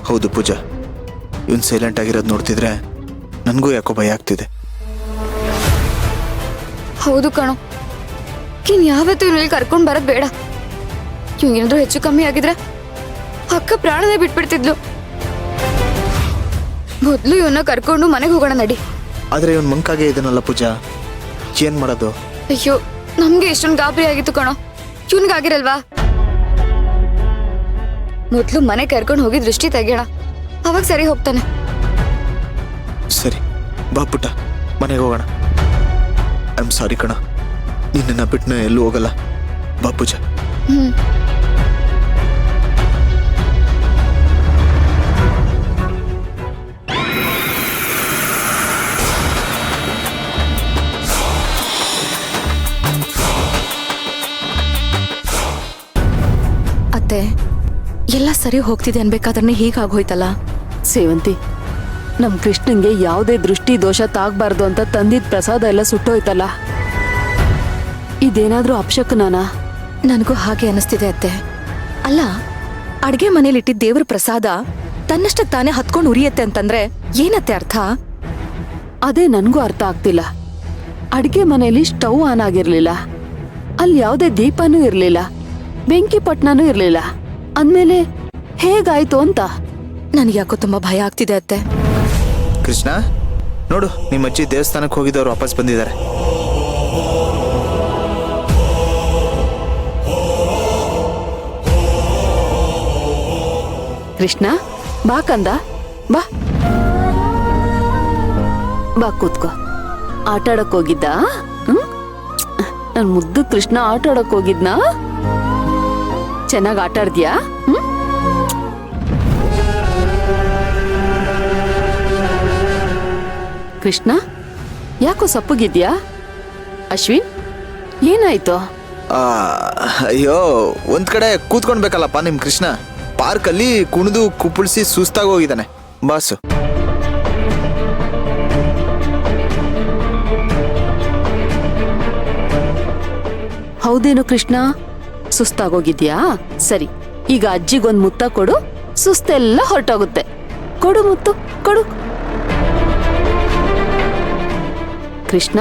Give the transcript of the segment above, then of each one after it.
ಹೌದು ಪೂಜಾ, ಇವನ್ ಸೈಲೆಂಟ್ ಆಗಿರೋದು ನೋಡ್ತಿದ್ರೆ ನನಗೂ ಯಾಕೋ ಭಯ ಆಗ್ತಿದೆ. ಹೌದು ಕಣೋ, ಇನ್ ಯಾವತ್ತೂ ಇವನಲ್ಲಿ ಕರ್ಕೊಂಡ್ ಬರೋದ್ ಬೇಡ. ಇವ್ಗೇನಾದ್ರೂ ಹೆಚ್ಚು ಕಮ್ಮಿ ಆಗಿದ್ರೆ ಅಕ್ಕ ಪ್ರಾಣನೇ ಬಿಟ್ಬಿಡ್ತಿದ್ಲು. ಮೊದ್ಲು ಇವನ್ನ ಕರ್ಕೊಂಡು ಮನೆಗೆ ಹೋಗೋಣ ನಡಿ. ಆದ್ರೆ ಇವನ್ ಮಂಕಾಗೆ ಇದನ್ನಲ್ಲ ಪೂಜಾ, ಏನ್ ಮಾಡೋದು? ಅಯ್ಯೋ, ನಮ್ಗೆ ಎಷ್ಟೊಂದು ಗಾಬರಿ ಆಗಿತ್ತು ಕಣೋ, ಇವನ್ಗಾಗಿರಲ್ವಾ? ಮೊದ್ಲು ಮನೆ ಕರ್ಕೊಂಡು ಹೋಗಿ ದೃಷ್ಟಿ ತೆಗಿಯೋಣ, ಅವಾಗ ಸರಿ ಹೋಗ್ತಾನೆ. ಸರಿ ಬಾ ಪುಟ್ಟ, ಮನೆಗೆ ಹೋಗೋಣ. ಐ ಆಮ್ ಸಾರಿ ಕಣ, ನಿನ್ನ ಬಿಟ್ಟು ಎಲ್ಲೂ ಹೋಗಲ್ಲ. ಬಾ ಪೂಜಾ. ಅತ್ತೆ, ಎಲ್ಲ ಸರಿ ಹೋಗ್ತಿದೆ ಅನ್ಬೇಕಾದ್ರೆ ಹೀಗಾಗೋಯ್ತಲ್ಲ. ಸೇವಂತಿ, ನಮ್ ಕೃಷ್ಣಂಗೆ ಯಾವುದೇ ದೃಷ್ಟಿ ದೋಷ ತಾಗ್ಬಾರ್ದು ಅಂತ ತಂದಿದ್ ಪ್ರಸಾದ ಎಲ್ಲ ಸುಟ್ಟೋಯ್ತಲ್ಲ. ಇದೇನಾದ್ರೂ ಅಪಶಕುನಾನಾ? ನನಗೂ ಹಾಗೆ ಅನಿಸ್ತಿದೆ ಅತ್ತೆ. ಅಲ್ಲ, ಅಡ್ಗೆ ಮನೇಲಿ ಇಟ್ಟಿದ್ದ ದೇವ್ರ ಪ್ರಸಾದ ತನ್ನಷ್ಟಕ್ಕೆ ತಾನೇ ಹತ್ಕೊಂಡು ಉರಿಯತ್ತೆ ಅಂತಂದ್ರೆ ಏನತ್ತೆ ಅರ್ಥ? ಅದೇ ನನ್ಗೂ ಅರ್ಥ ಆಗ್ತಿಲ್ಲ. ಅಡ್ಗೆ ಮನೆಯಲ್ಲಿ ಸ್ಟವ್ ಆನ್ ಆಗಿರ್ಲಿಲ್ಲ, ಅಲ್ಲಿ ಯಾವುದೇ ದೀಪನೂ ಇರ್ಲಿಲ್ಲ, ಬೆಂಕಿ ಪಟ್ನನೂ ಇರ್ಲಿಲ್ಲ. ಅಂದ್ಮೇಲೆ ಹೇಗಾಯ್ತು ಅಂತ ನನಗೆ ಯಾಕೋ ತುಂಬಾ ಭಯ ಆಗ್ತಿದೆ ಅತ್ತೆ. ಕೃಷ್ಣ, ನೋಡು, ನಿಮ್ಮ ಅಜ್ಜಿ ದೇವಸ್ಥಾನಕ್ಕೆ ಹೋಗಿದ್ದವ್ರು ವಾಪಸ್ ಬಂದಿದ್ದಾರೆ. ಕೃಷ್ಣ, ಬಾ ಕಂದ, ಬಾ ಬಾ ಕೂತ್ಕೋ. ಆಟಾಡಕ್ ಹೋಗಿದ್ದ? ನನ್ ಮುದ್ದು ಕೃಷ್ಣ ಆಟಾಡಕ್ ಹೋಗಿದ್ನಾ? ಚೆನ್ನಾಗ್ ಆಟಾಡ್ದ್ಯಾ? ಕೃಷ್ಣ, ಯಾಕೋ ಸಪ್ಪಗಿದ್ಯಾ? ಅಶ್ವಿನ್, ಏನಾಯ್ತು? ಅಯ್ಯೋ, ಒಂದ್ ಕಡೆ ಕೂತ್ಕೊಂಡ್ಬೇಕಲ್ಲಪ್ಪ ನಿಮ್ ಕೃಷ್ಣ. ಪಾರ್ಕಲ್ಲಿ ಕುಣಿದು ಕುಪ್ಪಳಿಸಿ ಸುಸ್ತಾಗಿ ಹೋಗಿದ್ದಾನೆ ಬಾಸು. ಹೌದೇನು ಕೃಷ್ಣ, ಸುಸ್ತಾಗೋಗಿದ್ಯಾ? ಸರಿ, ಈಗ ಅಜ್ಜಿಗೊಂದ್ ಮುತ್ತ ಕೊಡು, ಸುಸ್ತೆಲ್ಲ ಹೊರಟೋಗುತ್ತೆ. ಕೊಡು ಮುತ್ತು, ಕೊಡು. ಕೃಷ್ಣ,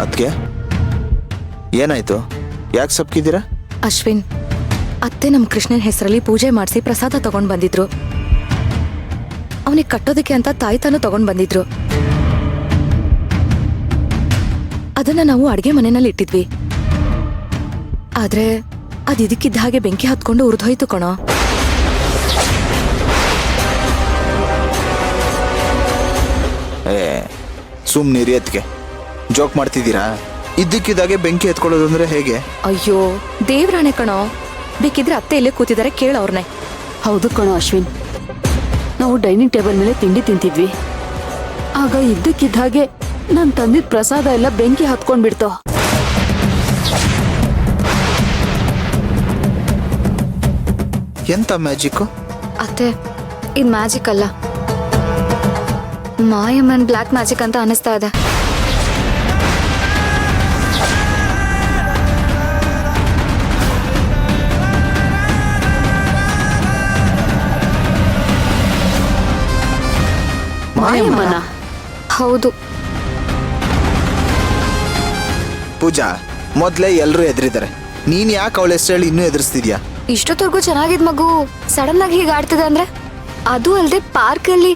ಅದ್ಕೆ ಏನಾಯ್ತು? ಯಾಕೆ ಸಪ್ಕಿದ್ದೀರಾ? ಅಶ್ವಿನ್, ಅತ್ತೆ ನಮ್ ಕೃಷ್ಣನ್ ಹೆಸರಲ್ಲಿ ಪೂಜೆ ಮಾಡಿಸಿ ಪ್ರಸಾದ ತಗೊಂಡ್ ಬಂದಿದ್ರು. ಅವನಿಗೆ ಕಟ್ಟೋದಕ್ಕೆ ಅಂತ ತಾಯ್ತಾನು ತಗೊಂಡ್ ಬಂದಿದ್ರು. ಅದನ್ನ ನಾವು ಅಡ್ಗೆ ಮನೆಯಲ್ಲಿ ಇಟ್ಟಿದ್ವಿ. ಆದ್ರೆ ಅದಿದ್ದಕ್ಕಿದ್ದ ಹಾಗೆ ಬೆಂಕಿ ಹತ್ಕೊಂಡು ಉರಿದೋಯ್ತು ಕಣೋ. ಸುಮ್ನಿರಿ, ಅದ್ಕೆ ಜೋಕ್ ಮಾಡ್ತಿದ್ದೀರಾ? ಇದ್ದಕ್ಕಿದ್ದಾಗೆ ಬೆಂಕಿ ಎತ್ಕೊಳ್ಳೋದು ಅಂದ್ರೆ ಹೇಗೆ? ಅಯ್ಯೋ ದೇವ್ರಾಣೆ ಕಣೋ, ಬೇಕಿದ್ರೆ ಅತ್ತೆ ಇಲ್ಲೇ ಕೂತಿದ್ದಾರೆ, ಕೇಳ ಅವ್ರನ್ನೇ. ಹೌದು ಕಣೋ ಅಶ್ವಿನ್, ನಾವು ಡೈನಿಂಗ್ ಟೇಬಲ್ ಮೇಲೆ ತಿಂಡಿ ತಿಂತಿದ್ವಿ. ಆಗ ಇದ್ದಕ್ಕಿದ್ದ ಹಾಗೆ ನಾನ್ ತಂದಿದ್ ಪ್ರಸಾದ ಎಲ್ಲ ಬೆಂಕಿ ಹತ್ಕೊಂಡ್ಬಿಡ್ತು. ಎಂತ ಮ್ಯಾಜಿಕ್? ಅತ್ತೆ, ಇದು ಮ್ಯಾಜಿಕ್ ಅಲ್ಲ, ಮಾಯಮ್ಮನ್ ಬ್ಲ್ಯಾಕ್ ಮ್ಯಾಜಿಕ್ ಅಂತ ಅನಿಸ್ತಾ ಇದೆ. ಮಾಯಮ್ಮನ? ಹೌದು. ಪೂಜಾ, ಮೊದ್ಲೇ ಎಲ್ರು ಎದ್ರಿದ್ದಾರೆ, ನೀನ್ ಯಾಕೆ ಅವಳ ಹೆಸರು ಹೇಳಿ ಇನ್ನೂ ಎದುರಿಸ್ತಿದ್ಯಾ? ಇಷ್ಟೊತ್ತವರೆಗೂ ಚೆನ್ನಾಗಿದ್ ಮಗು ಸಡನ್ ಆಗಿ ಹೀಗೆ ಆಡ್ತಿದೆ ಅಂದ್ರೆ, ಅದು ಅಲ್ಲದೆ ಪಾರ್ಕಲ್ಲಿ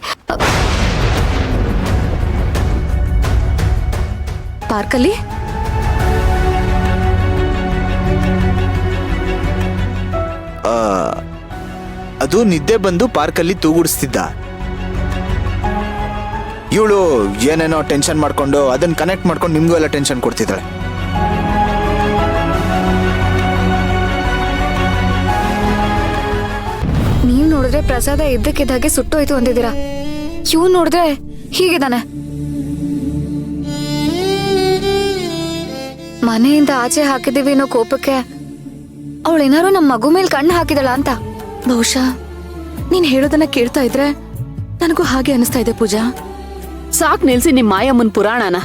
ಪಾರ್ಕಲ್ಲಿ ಅದು ನಿದ್ದೆ ಬಂದು ಪಾರ್ಕಲ್ಲಿ ತೂಗುಡಿಸ್ತಿದ್ದ. ಇವಳು ಏನೇನೋ ಟೆನ್ಷನ್ ಮಾಡ್ಕೊಂಡು ಅದನ್ನ ಕನೆಕ್ಟ್ ಮಾಡ್ಕೊಂಡು ನಿಮ್ಗೂ ಎಲ್ಲ ಟೆನ್ಷನ್ ಕೊಡ್ತಿದ್ದಾಳೆ. ನೀವ್ ನೋಡಿದ್ರೆ ಪ್ರಸಾದ ಇದ್ದಕ್ಕಿದ್ದಾಗೆ ಸುಟ್ಟೋಯ್ತು ಅಂದಿದ್ದೀರಾ, ಇವ್ ನೋಡಿದ್ರೆ ಹೀಗಿದಾನೆ. ಮನೆಯಿಂದ ಆಚೆ ಹಾಕಿದೀವಿ ಅನ್ನೋ ಕೋಪಕ್ಕೆ ಅವಳೇನಾರು ನಮ್ಮ ಮಗು ಮೇಲೆ ಕಣ್ಣು ಹಾಕಿದಳ ಅಂತ. ಬಹುಶಃ ನೀನ್ ಹೇಳೋದನ್ನ ಕೇಳ್ತಾ ಇದ್ರೆ ನನಗೂ ಹಾಗೆ ಅನಿಸ್ತಾ ಇದೆ ಪೂಜಾ. ಸಾಕ್ ನಿಲ್ಸಿ ನಿಮ್ ಮಾಯಮ್ಮನ್ ಪುರಾಣನ.